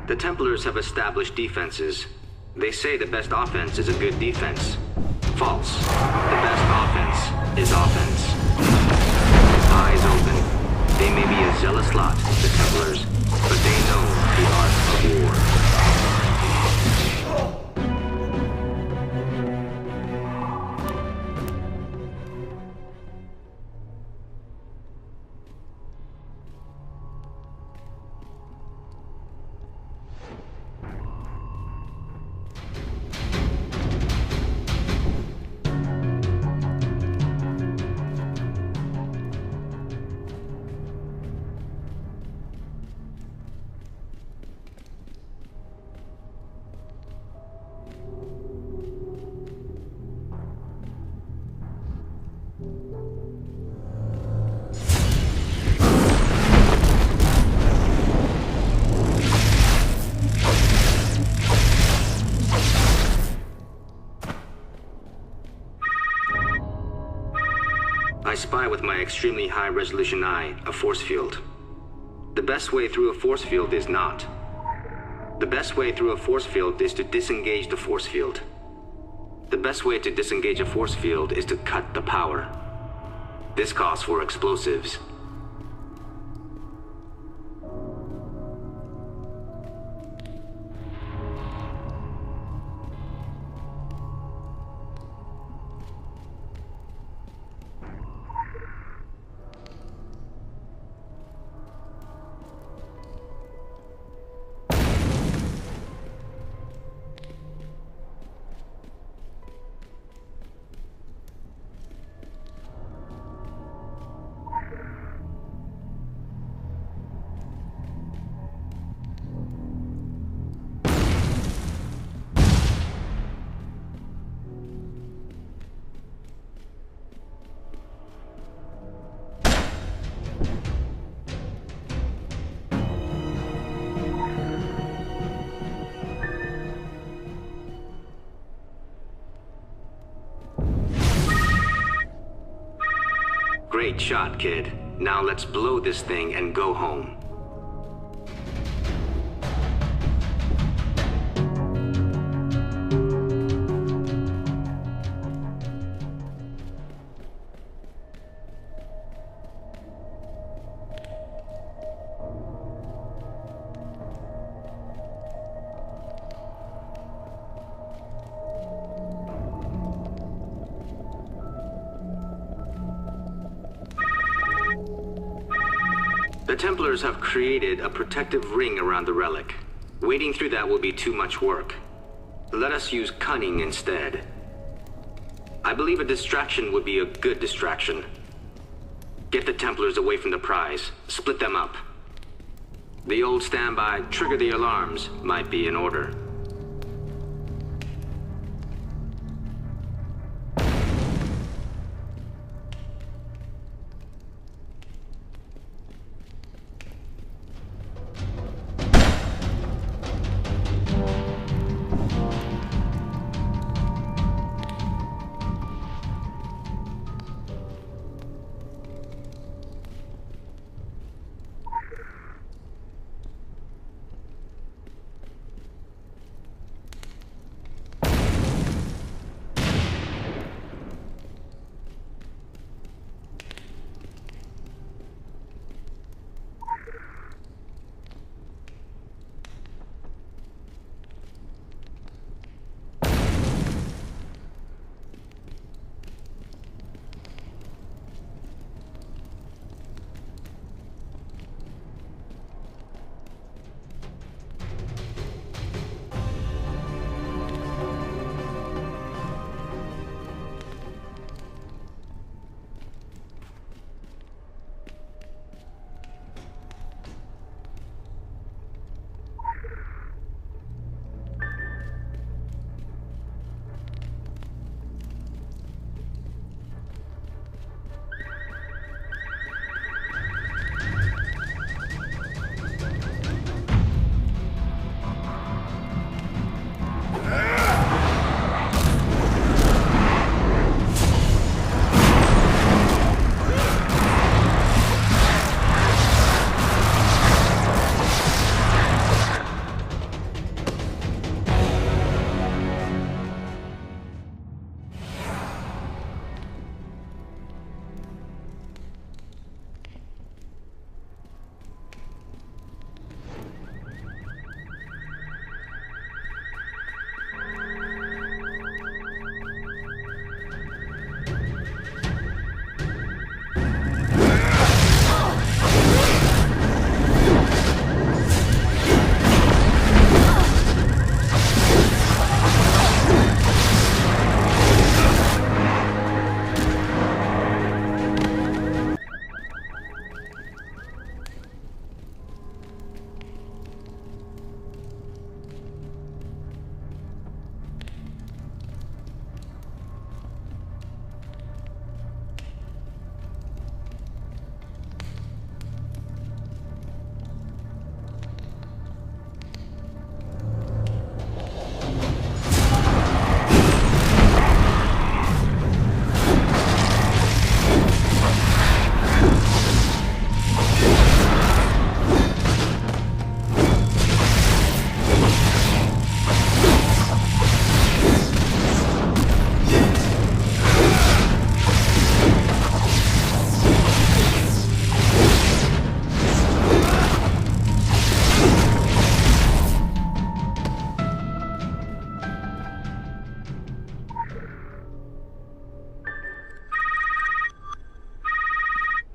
The Templars have established defenses. They say the best offense is a good defense. False. The best offense is offense. Eyes open. They may be a zealous lot, the Templars, but they know the art of war. I spy with my extremely high-resolution eye a force field. The best way through a force field is not. The best way through a force field is to disengage the force field. The best way to disengage a force field is to cut the power. This calls for explosives. Great shot, kid. Now let's blow this thing and go home. The Templars have created a protective ring around the relic. Wading through that will be too much work. Let us use cunning instead. I believe a distraction would be a good distraction. Get the Templars away from the prize. Split them up. The old standby, trigger the alarms, might be in order.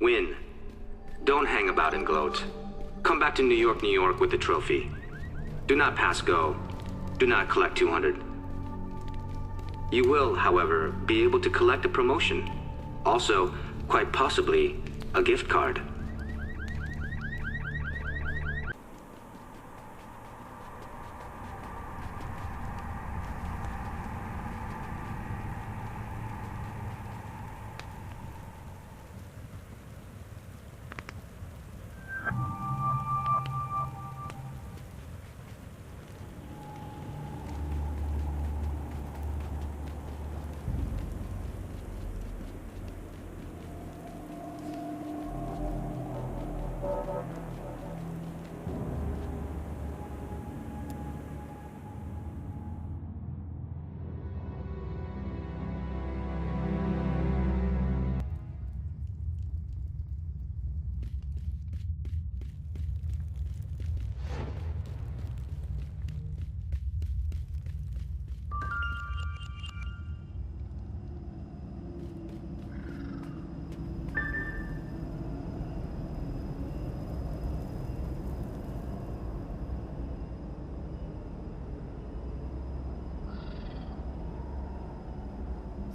Win. Don't hang about and gloat. Come back to New York, with the trophy. Do not pass go. Do not collect 200. You will, however, be able to collect a promotion. Also, quite possibly, a gift card.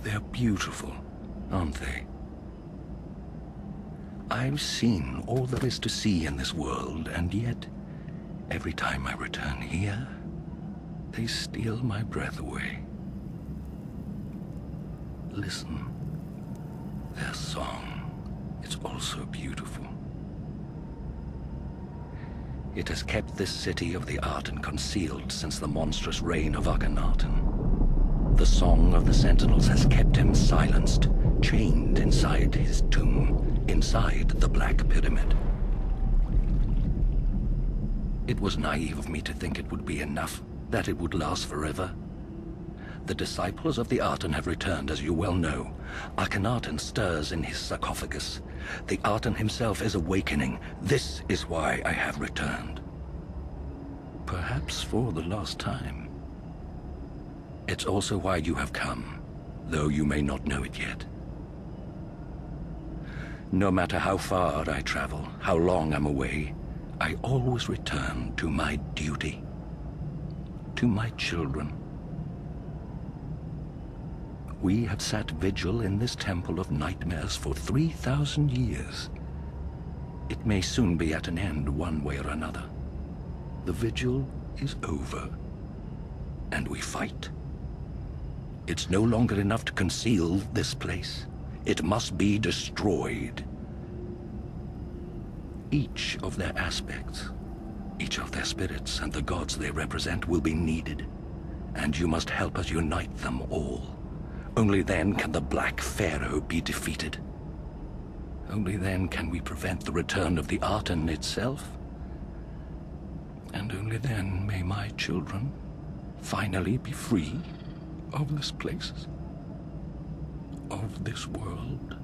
They're beautiful, aren't they? I've seen all there is to see in this world, and yet, every time I return here, they steal my breath away. Listen. Their song, it's also beautiful. It has kept this city of the Arten concealed since the monstrous reign of Akhenaten. The song of the Sentinels has kept him silenced, chained inside his tomb, inside the Black Pyramid. It was naive of me to think it would be enough, that it would last forever. The disciples of the Arten have returned, as you well know. Akhenaten stirs in his sarcophagus. The Arten himself is awakening. This is why I have returned. Perhaps for the last time. It's also why you have come, though you may not know it yet. No matter how far I travel, how long I'm away, I always return to my duty. To my children. We have sat vigil in this temple of nightmares for 3,000 years. It may soon be at an end one way or another. The vigil is over, and we fight. It's no longer enough to conceal this place. It must be destroyed. Each of their aspects, each of their spirits and the gods they represent will be needed, and you must help us unite them all. Only then can the Black Pharaoh be defeated. Only then can we prevent the return of the Arten itself. And only then may my children finally be free of this place, of this world.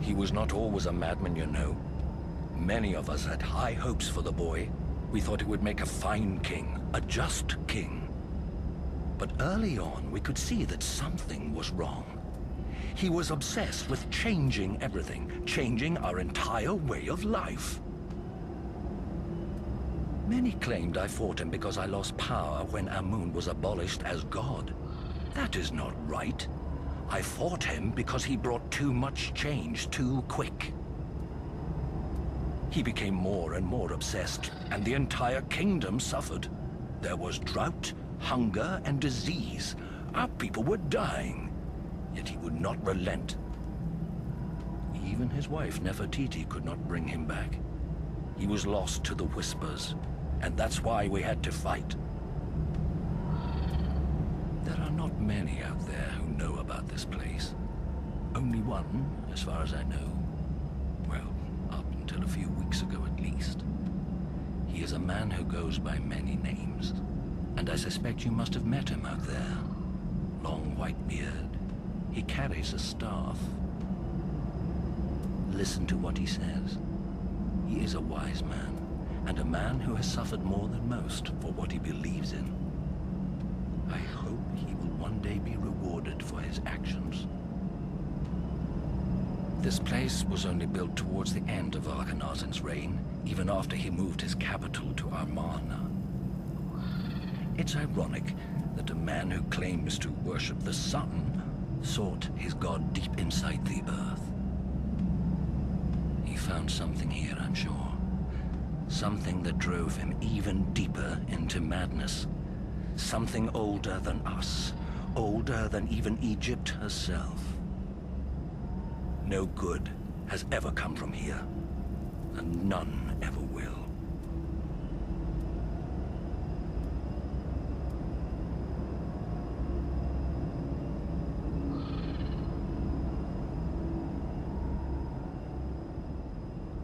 He was not always a madman, you know. Many of us had high hopes for the boy. We thought he would make a fine king, a just king. But early on, we could see that something was wrong. He was obsessed with changing everything, changing our entire way of life. Many claimed I fought him because I lost power when Amun was abolished as god. That is not right. I fought him because he brought too much change too quick. He became more and more obsessed, and the entire kingdom suffered. There was drought, hunger, and disease. Our people were dying, yet he would not relent. Even his wife, Nefertiti, could not bring him back. He was lost to the Whispers, and that's why we had to fight. There are not many out there who know about this place. Only one, as far as I know. Well, up until a few weeks ago at least. He is a man who goes by many names, and I suspect you must have met him out there. white beard. He carries a staff. Listen to what he says. He is a wise man, and a man who has suffered more than most for what he believes in. I hope he will one day be rewarded for his actions. This place was only built towards the end of Akhenaten's reign, even after he moved his capital to Amarna. It's ironic that a man who claims to worship the sun sought his god deep inside the earth. He found something here, I'm sure. Something that drove him even deeper into madness. Something older than us, older than even Egypt herself. No good has ever come from here, and none ever will.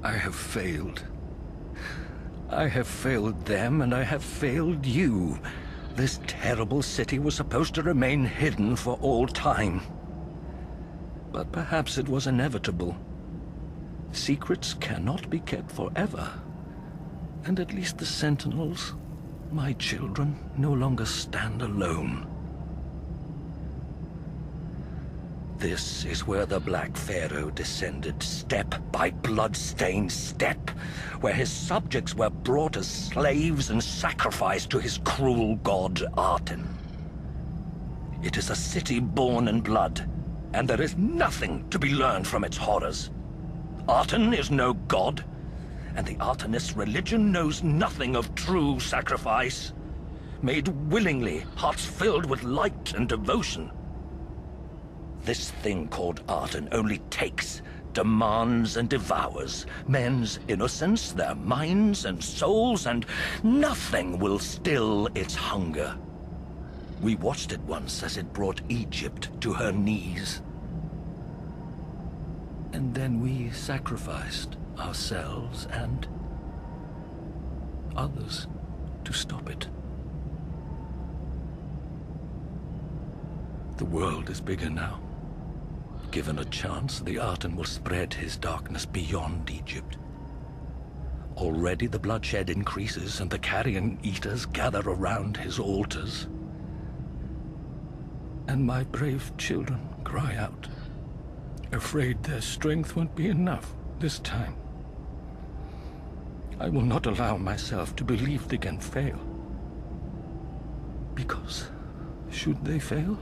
I have failed. I have failed them, and I have failed you. This terrible city was supposed to remain hidden for all time. But perhaps it was inevitable. Secrets cannot be kept forever. And at least the Sentinels, my children, no longer stand alone. This is where the Black Pharaoh descended, step by blood-stained step, where his subjects were brought as slaves and sacrificed to his cruel god, Aten. It is a city born in blood, and there is nothing to be learned from its horrors. Aten is no god, and the Artenist religion knows nothing of true sacrifice. Made willingly, hearts filled with light and devotion. This thing called Aten only takes, demands, and devours men's innocence, their minds and souls, and nothing will still its hunger. We watched it once as it brought Egypt to her knees. And then we sacrificed ourselves and others to stop it. The world is bigger now. Given a chance, the Aten will spread his darkness beyond Egypt. Already the bloodshed increases and the carrion eaters gather around his altars. And my brave children cry out, afraid their strength won't be enough this time. I will not allow myself to believe they can fail. Because, should they fail,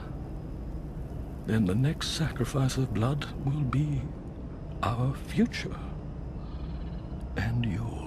then the next sacrifice of blood will be our future and yours.